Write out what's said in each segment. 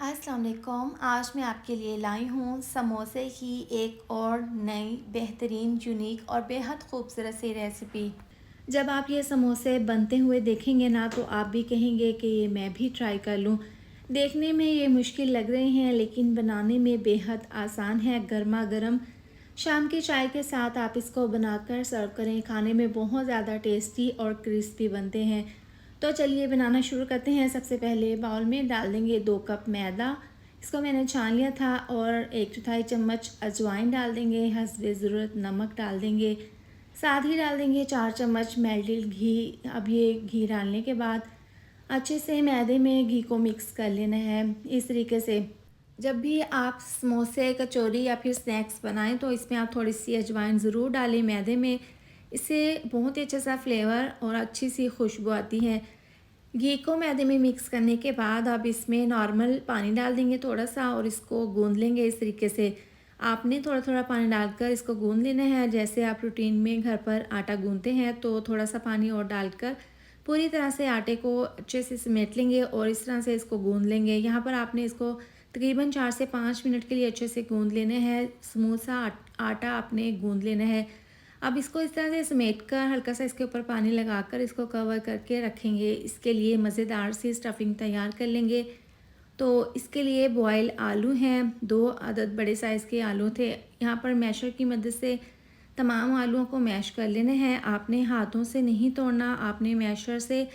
अस्सलाम वालेकुम। आज मैं आपके लिए लाई हूँ समोसे की एक और नई बेहतरीन, यूनिक और बेहद खूबसूरत सी रेसिपी। जब आप ये समोसे बनते हुए देखेंगे ना तो आप भी कहेंगे कि ये मैं भी ट्राई कर लूँ। देखने में ये मुश्किल लग रहे हैं लेकिन बनाने में बेहद आसान है। गर्मा गर्म शाम की चाय के साथ आप इसको बनाकर सर्व करें, खाने में बहुत ज़्यादा टेस्टी और क्रिस्पी बनते हैं। तो चलिए बनाना शुरू करते हैं। सबसे पहले बाउल में डाल देंगे 2 कप मैदा। इसको मैंने छान लिया था और 1/4 चम्मच अजवाइन डाल देंगे, हस्बे ज़रूरत नमक डाल देंगे, साथ ही डाल देंगे 4 चम्मच मेल्टेड घी। अब ये घी डालने के बाद अच्छे से मैदे में घी को मिक्स कर लेना है। इस तरीके से जब भी आप समोसे, कचौरी या फिर स्नैक्स बनाएं तो इसमें आप थोड़ी सी अजवाइन ज़रूर डालें मैदे में। इससे बहुत ही अच्छा सा फ्लेवर और अच्छी सी खुशबू आती है। घी को मैदे में मिक्स करने के बाद अब इसमें नॉर्मल पानी डाल देंगे थोड़ा सा और इसको गूंद लेंगे। इस तरीके से आपने थोड़ा थोड़ा पानी डालकर इसको गूंद लेना है। जैसे आप रूटीन में घर पर आटा गूंदते हैं तो थोड़ा सा पानी और डालकर पूरी तरह से आटे को अच्छे से समेट लेंगे और इस तरह से इसको गूंद लेंगे। यहाँ पर आपने इसको तकरीबन 4 से 5 मिनट के लिए अच्छे से गूंद लेना है। स्मूथ सा आटा आपने गूंद लेना है। अब इसको इस तरह से समेट कर हल्का सा इसके ऊपर पानी लगाकर इसको कवर करके रखेंगे। इसके लिए मज़ेदार सी स्टफिंग तैयार कर लेंगे। तो इसके लिए बॉयल आलू हैं, 2 अदद बड़े साइज़ के आलू थे। यहाँ पर मैशर की मदद से तमाम आलूओं को मैश कर लेना है। आपने हाथों से नहीं तोड़ना, आपने मैशर से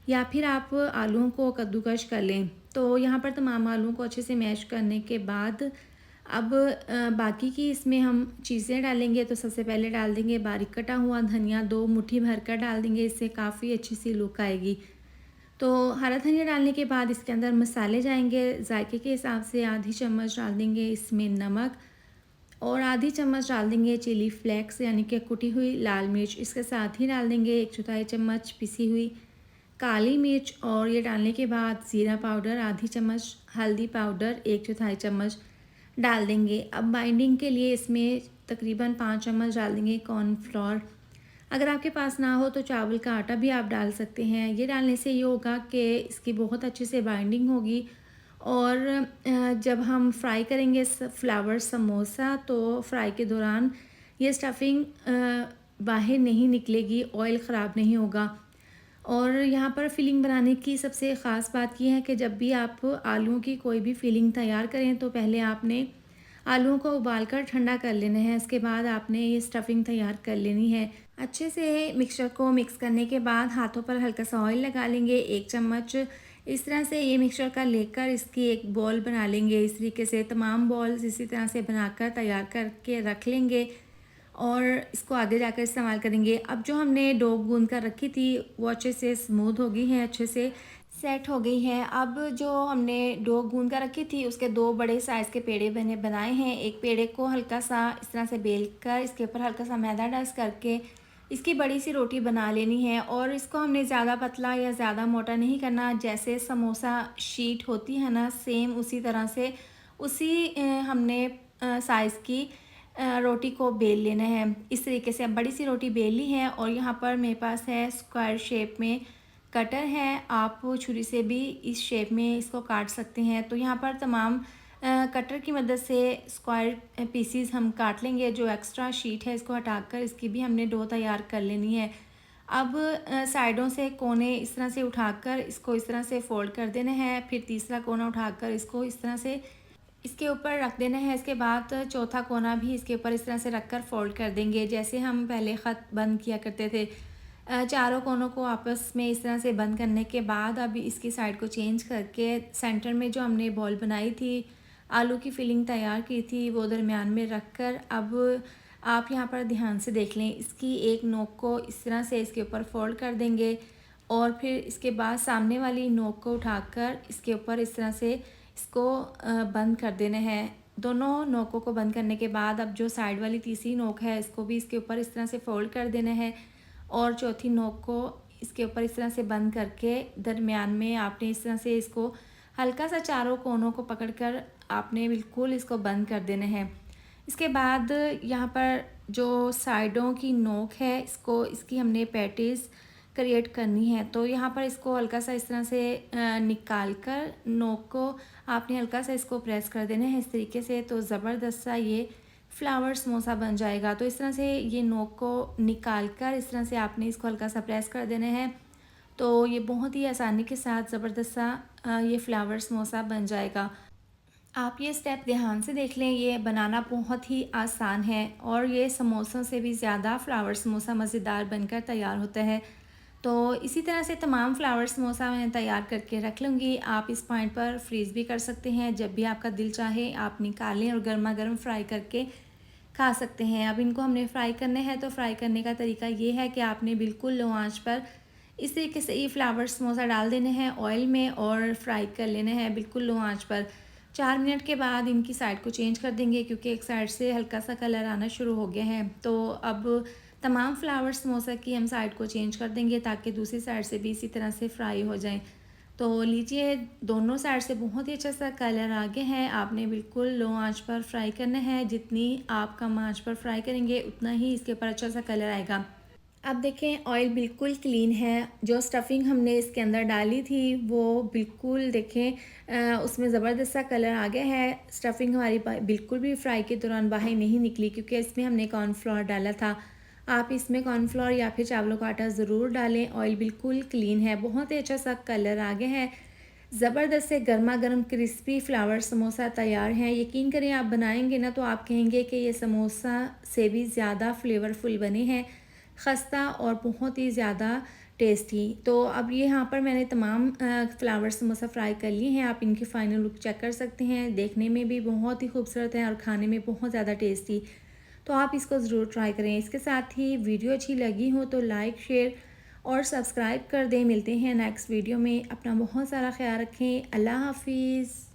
या फिर आप आलूओं को कद्दूकश कर लें। तो यहाँ पर तमाम आलूओं को अच्छे से मैश करने के बाद अब बाकी की इसमें हम चीज़ें डालेंगे। तो सबसे पहले डाल देंगे बारीक कटा हुआ धनिया, 2 मुट्ठी भरकर डाल देंगे, इससे काफ़ी अच्छी सी लुक आएगी। तो हरा धनिया डालने के बाद इसके अंदर मसाले जाएंगे। जायके के हिसाब से आधी चम्मच डाल देंगे इसमें नमक और आधी चम्मच डाल देंगे चिली फ्लेक्स यानी कि कुटी हुई लाल मिर्च। इसके साथ ही डाल देंगे 1/4 चम्मच पिसी हुई काली मिर्च और ये डालने के बाद ज़ीरा पाउडर आधी चम्मच, हल्दी पाउडर 1/4 चम्मच डाल देंगे। अब बाइंडिंग के लिए इसमें तकरीबन 5 चम्मच डाल देंगे कॉर्नफ्लोर। अगर आपके पास ना हो तो चावल का आटा भी आप डाल सकते हैं। ये डालने से ये होगा कि इसकी बहुत अच्छे से बाइंडिंग होगी और जब हम फ्राई करेंगे फ्लावर समोसा तो फ्राई के दौरान ये स्टफिंग बाहर नहीं निकलेगी, ऑयल ख़राब नहीं होगा। और यहाँ पर फिलिंग बनाने की सबसे ख़ास बात यह है कि जब भी आप आलूओं की कोई भी फिलिंग तैयार करें तो पहले आपने आलूओं को उबालकर ठंडा कर लेना है। इसके बाद आपने ये स्टफिंग तैयार कर लेनी है। अच्छे से मिक्सचर को मिक्स करने के बाद हाथों पर हल्का सा ऑयल लगा लेंगे, 1 चम्मच। इस तरह से ये मिक्सचर का लेकर इसकी एक बॉल बना लेंगे। इस तरीके से तमाम बॉल्स इसी तरह से बनाकर तैयार करके रख लेंगे और इसको आगे जाकर इस्तेमाल करेंगे। अब जो हमने डो गूंद कर रखी थी वो अच्छे से स्मूथ हो गई है, अच्छे से सेट हो गई है। अब जो हमने डो गूंद कर रखी थी उसके 2 बड़े साइज़ के पेड़े बनाए हैं। एक पेड़े को हल्का सा इस तरह से बेल कर इसके ऊपर हल्का सा मैदा डस्ट करके इसकी बड़ी सी रोटी बना लेनी है और इसको हमने ज़्यादा पतला या ज़्यादा मोटा नहीं करना। जैसे समोसा शीट होती है ना, सेम उसी तरह से उसी हमने साइज़ की रोटी को बेल लेना है। इस तरीके से अब बड़ी सी रोटी बेल ली है और यहाँ पर मेरे पास है स्क्वायर शेप में कटर है। आप छुरी से भी इस शेप में इसको काट सकते हैं। तो यहाँ पर तमाम कटर की मदद से स्क्वायर पीसीज हम काट लेंगे। जो एक्स्ट्रा शीट है इसको हटाकर इसकी भी हमने डो तैयार कर लेनी है। अब साइडों से कोने इस तरह से उठाकर इसको इस तरह से फ़ोल्ड कर देना है। फिर तीसरा कोना उठाकर इसको इस तरह से इसके ऊपर रख देना है। इसके बाद चौथा कोना भी इसके ऊपर इस तरह से रख कर फोल्ड कर देंगे, जैसे हम पहले ख़त बंद किया करते थे। चारों कोनों को आपस में इस तरह से बंद करने के बाद अब इसकी साइड को चेंज करके सेंटर में जो हमने बॉल बनाई थी, आलू की फिलिंग तैयार की थी, वो दरमियान में रख कर अब आप यहाँ पर ध्यान से देख लें, इसकी एक नोक को इस तरह से इसके ऊपर फोल्ड कर देंगे और फिर इसके बाद सामने वाली नोक को उठाकर इसके ऊपर इस तरह से इसको बंद कर देना है। दोनों नोकों को बंद करने के बाद अब जो साइड वाली तीसरी नोक है इसको भी इसके ऊपर इस तरह से फोल्ड कर देना है और चौथी नोक को इसके ऊपर इस तरह से बंद करके दरमियान में आपने इस तरह से इसको हल्का सा चारों कोनों को पकड़कर आपने बिल्कुल इसको बंद कर देना है। इसके बाद यहाँ पर जो साइडों की नोक है इसको इसकी हमने पैटीज़ क्रिएट करनी है। तो यहाँ पर इसको हल्का सा इस तरह से निकाल कर नोक को आपने हल्का सा इसको प्रेस कर देना है इस तरीके से, तो ज़बरदस्त सा ये फ्लावर समोसा बन जाएगा। तो इस तरह से ये नोक को निकाल कर इस तरह से आपने इसको हल्का सा प्रेस कर देना है, तो ये बहुत ही आसानी के साथ ज़बरदस्त सा ये फ्लावर समोसा बन जाएगा। आप ये स्टेप ध्यान से देख लें, ये बनाना बहुत ही आसान है और ये समोसों से भी ज़्यादा फ्लावर समोसा मज़ेदार बनकर तैयार होता है। तो इसी तरह से तमाम फ्लावर समोसा मैं तैयार करके रख लूँगी। आप इस पॉइंट पर फ्रीज़ भी कर सकते हैं, जब भी आपका दिल चाहे आप निकालें और गर्मा गर्म फ्राई करके खा सकते हैं। अब इनको हमने फ्राई करने हैं, तो फ्राई करने का तरीका ये है कि आपने बिल्कुल लो आंच पर इस तरीके से ये फ्लावर समोसा डाल देने हैं ऑयल में और फ्राई कर लेने हैं बिल्कुल लो आंच पर। 4 मिनट के बाद इनकी साइड को चेंज कर देंगे, क्योंकि एक साइड से हल्का सा कलर आना शुरू हो गया है। तो अब तमाम फ्लावर समोसा की हम साइड को चेंज कर देंगे, ताकि दूसरी साइड से भी इसी तरह से फ्राई हो जाएं। तो लीजिए, दोनों साइड से बहुत ही अच्छा सा कलर आ गया है। आपने बिल्कुल लो आंच पर फ्राई करना है, जितनी आप कम आंच पर फ्राई करेंगे उतना ही इसके ऊपर अच्छा सा कलर आएगा। अब देखें, ऑयल बिल्कुल क्लीन है। जो स्टफ़िंग हमने इसके अंदर डाली थी वो बिल्कुल देखें उसमें ज़बरदस्त सा कलर आ गया है। स्टफ़िंग हमारी बिल्कुल भी फ्राई के दौरान बाहर नहीं निकली, क्योंकि इसमें हमने कॉर्नफ्लोर डाला था। आप इसमें कॉर्नफ्लोर या फिर चावलों का आटा ज़रूर डालें। ऑयल बिल्कुल क्लीन है, बहुत ही अच्छा सा कलर आ गया है। ज़बरदस्त से गर्मा गर्म क्रिस्पी फ्लावर समोसा तैयार हैं। यकीन करें, आप बनाएंगे ना तो आप कहेंगे कि ये समोसा से भी ज़्यादा फ्लेवरफुल बने हैं, खस्ता और बहुत ही ज़्यादा टेस्टी। तो अब ये यहाँ पर मैंने तमाम फ्लावर समोसा फ्राई कर लिए हैं। आप इनकी फ़ाइनल लुक चेक कर सकते हैं। देखने में भी बहुत ही खूबसूरत है और खाने में बहुत ज़्यादा टेस्टी। तो आप इसको ज़रूर ट्राई करें। इसके साथ ही वीडियो अच्छी लगी हो तो लाइक, शेयर और सब्सक्राइब कर दें। मिलते हैं नेक्स्ट वीडियो में। अपना बहुत सारा ख्याल रखें। अल्लाह हाफिज़।